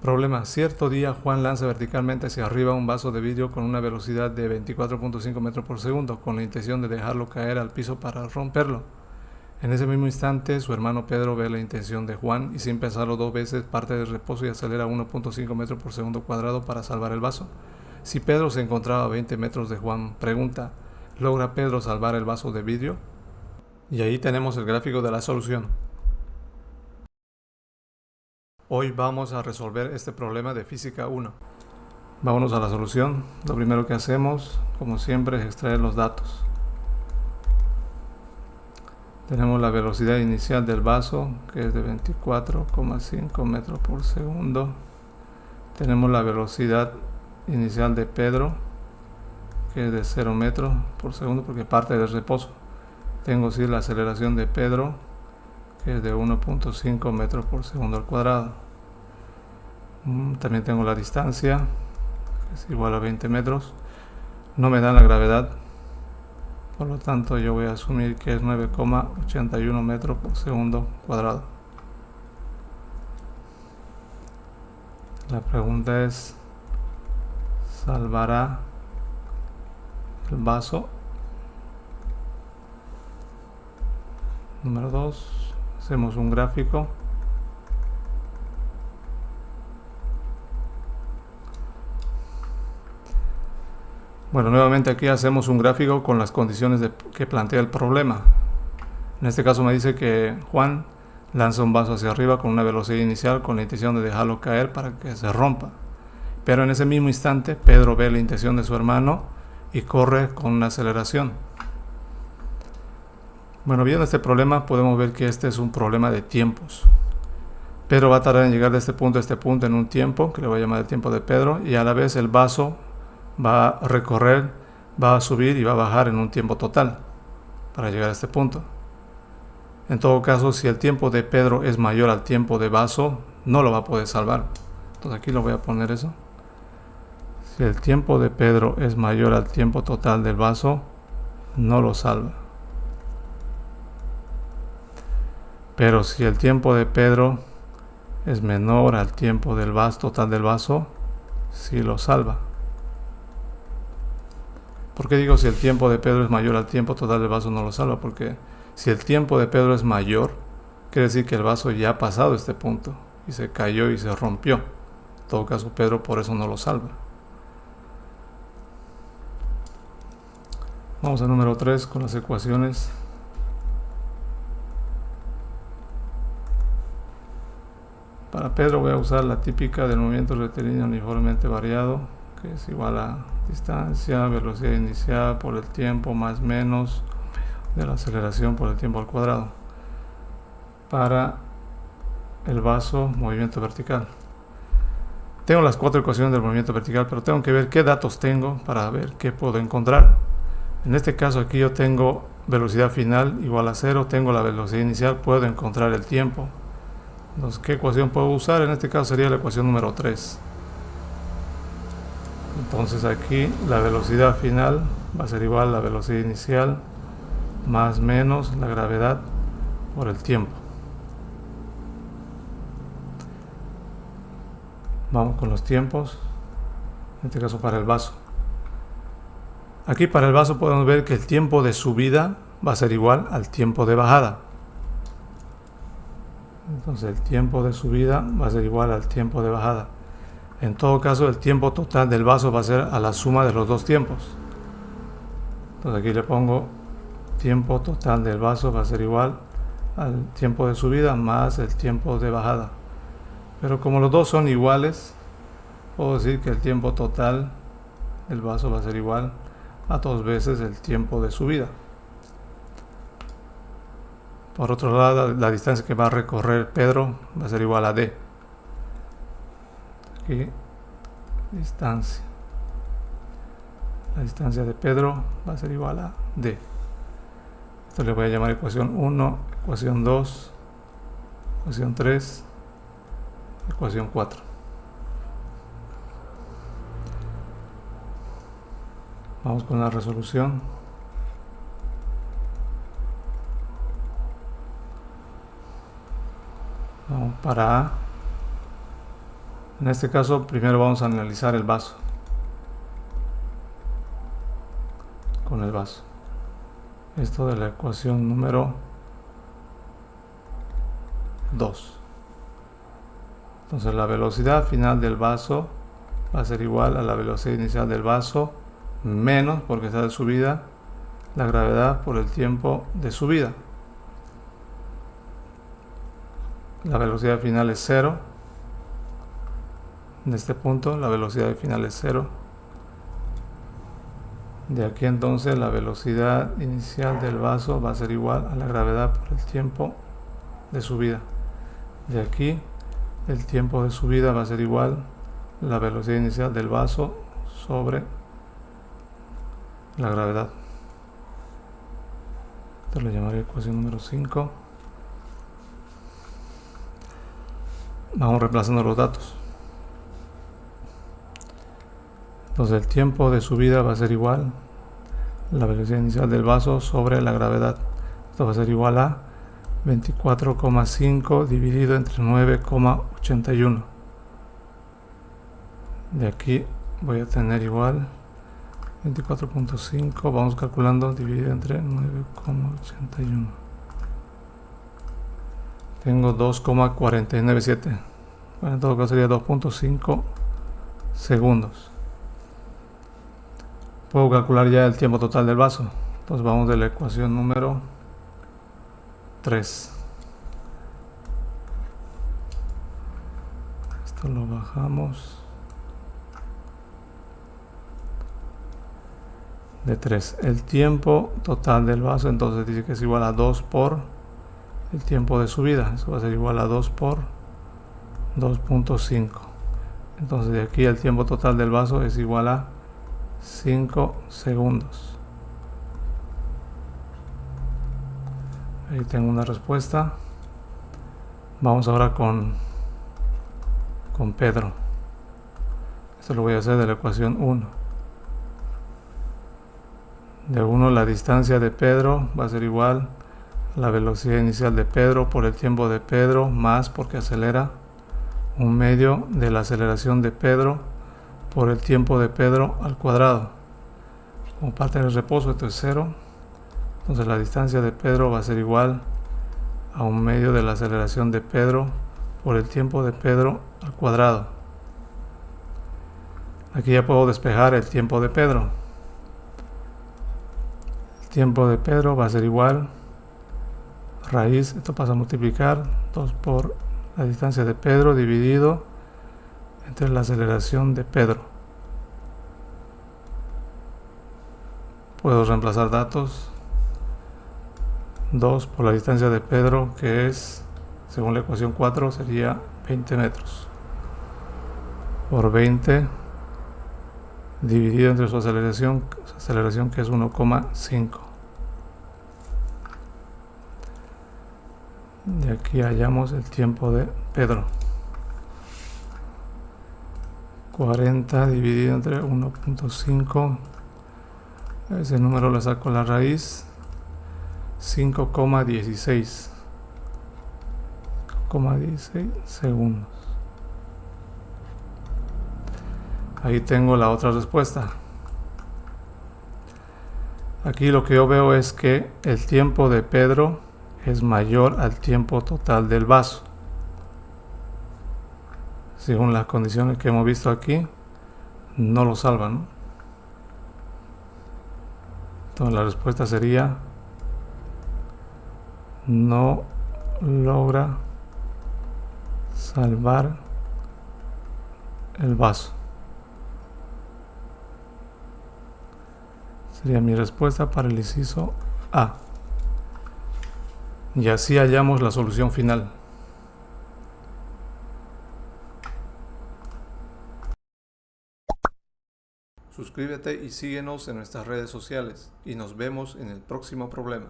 Problema: cierto día Juan lanza verticalmente hacia arriba un vaso de vidrio con una velocidad de 24.5 metros por segundo, con la intención de dejarlo caer al piso para romperlo. En ese mismo instante, su hermano Pedro ve la intención de Juan y, sin pensarlo dos veces, parte del reposo y acelera 1.5 metros por segundo cuadrado para salvar el vaso. Si Pedro se encontraba a 20 metros de Juan, pregunta: ¿logra Pedro salvar el vaso de vidrio? Y ahí tenemos el gráfico de la solución. Hoy vamos a resolver este problema de física 1. Vámonos a la solución. Lo primero que hacemos, como siempre, es extraer los datos. Tenemos la velocidad inicial del vaso, que es de 24,5 metros por segundo. Tenemos la velocidad inicial de Pedro, que es de 0 metros por segundo, porque parte del reposo. Tengo sí la aceleración de Pedro, que es de 1.5 metros por segundo al cuadrado. También tengo la distancia, que es igual a 20 metros. No me dan la gravedad, por lo tanto yo voy a asumir que es 9,81 metros por segundo cuadrado. La pregunta es: ¿salvará el vaso? Número 2. Hacemos un gráfico. Bueno, nuevamente aquí hacemos un gráfico con las condiciones que plantea el problema. En este caso me dice que Juan lanza un vaso hacia arriba con una velocidad inicial con la intención de dejarlo caer para que se rompa. Pero en ese mismo instante Pedro ve la intención de su hermano y corre con una aceleración. Bueno, viendo este problema podemos ver que este es un problema de tiempos. Pedro va a tardar en llegar de este punto a este punto en un tiempo, que le voy a llamar el tiempo de Pedro, y a la vez el vaso va a recorrer, va a subir y va a bajar en un tiempo total para llegar a este punto. En todo caso, si el tiempo de Pedro es mayor al tiempo de vaso, no lo va a poder salvar. Entonces aquí lo voy a poner eso. Si el tiempo de Pedro es mayor al tiempo total del vaso, no lo salva. Pero si el tiempo de Pedro es menor al tiempo del vaso total del vaso, sí lo salva. ¿Por qué digo si el tiempo de Pedro es mayor al tiempo total del vaso no lo salva? Porque si el tiempo de Pedro es mayor, quiere decir que el vaso ya ha pasado este punto y se cayó y se rompió. En todo caso, Pedro por eso no lo salva. Vamos al número 3 con las ecuaciones. Para Pedro voy a usar la típica del movimiento rectilíneo uniformemente variado, que es igual a distancia, velocidad inicial por el tiempo más menos de la aceleración por el tiempo al cuadrado. Para el vaso, movimiento vertical. Tengo las 4 ecuaciones del movimiento vertical, pero tengo que ver qué datos tengo para ver qué puedo encontrar. En este caso aquí yo tengo velocidad final igual a 0, tengo la velocidad inicial, puedo encontrar el tiempo. Entonces, ¿qué ecuación puedo usar? En este caso sería la ecuación número 3. Entonces aquí la velocidad final va a ser igual a la velocidad inicial más menos la gravedad por el tiempo. Vamos con los tiempos, en este caso para el vaso. Aquí para el vaso podemos ver que el tiempo de subida va a ser igual al tiempo de bajada. Entonces el tiempo de subida va a ser igual al tiempo de bajada. En todo caso, el tiempo total del vaso va a ser a la suma de los dos tiempos. Entonces aquí le pongo tiempo total del vaso va a ser igual al tiempo de subida más el tiempo de bajada. Pero como los dos son iguales, puedo decir que el tiempo total del vaso va a ser igual a 2 veces el tiempo de subida. Por otro lado, la distancia que va a recorrer Pedro va a ser igual a D. Aquí, distancia. La distancia de Pedro va a ser igual a D. Esto le voy a llamar ecuación 1, ecuación 2, ecuación 3, ecuación 4. Vamos con la resolución. Vamos para A. En este caso, primero vamos a analizar el vaso. Con el vaso. Esto de la ecuación número 2. Entonces la velocidad final del vaso va a ser igual a la velocidad inicial del vaso menos, porque está de subida, la gravedad por el tiempo de subida. La velocidad final es 0. En este punto la velocidad final es 0. De aquí entonces la velocidad inicial del vaso va a ser igual a la gravedad por el tiempo de subida. De aquí el tiempo de subida va a ser igual a la velocidad inicial del vaso sobre la gravedad. Esto lo llamaré ecuación número 5. Vamos reemplazando los datos. Entonces el tiempo de subida va a ser igual a la velocidad inicial del vaso sobre la gravedad. Esto va a ser igual a 24,5 dividido entre 9,81. De aquí voy a tener igual 24,5, vamos calculando, dividido entre 9,81. Tengo 2,497. Bueno, en todo caso sería 2,5 segundos. Puedo calcular ya el tiempo total del vaso. Entonces vamos de la ecuación número 3. Esto lo bajamos de 3. El tiempo total del vaso entonces dice que es igual a 2 por el tiempo de subida. Eso va a ser igual a 2 por 2,5. Entonces de aquí el tiempo total del vaso es igual a 5 segundos. Ahí tengo una respuesta. Vamos ahora con Pedro. Esto lo voy a hacer de la ecuación 1. De 1 la distancia de Pedro va a ser igual a la velocidad inicial de Pedro por el tiempo de Pedro más, porque acelera, 1/2 de la aceleración de Pedro por el tiempo de Pedro al cuadrado. Como parte del reposo esto es 0. Entonces la distancia de Pedro va a ser igual a 1/2 de la aceleración de Pedro por el tiempo de Pedro al cuadrado. Aquí ya puedo despejar el tiempo de Pedro. El tiempo de Pedro va a ser igual raíz, esto pasa a multiplicar 2 por la distancia de Pedro dividido entre la aceleración de Pedro. Puedo reemplazar datos. 2 por la distancia de Pedro, que es, según la ecuación 4, sería 20 metros. Por 20 dividido entre su aceleración que es 1,5. De aquí hallamos el tiempo de Pedro. 40 dividido entre 1,5. Ese número le saco la raíz. 5,16 segundos. Ahí tengo la otra respuesta. Aquí lo que yo veo es que el tiempo de Pedro es mayor al tiempo total del vaso. Según las condiciones que hemos visto aquí, no lo salvan, ¿no? Entonces la respuesta sería: no logra salvar el vaso. Sería mi respuesta para el inciso A. Y así hallamos la solución final. Suscríbete y síguenos en nuestras redes sociales y nos vemos en el próximo problema.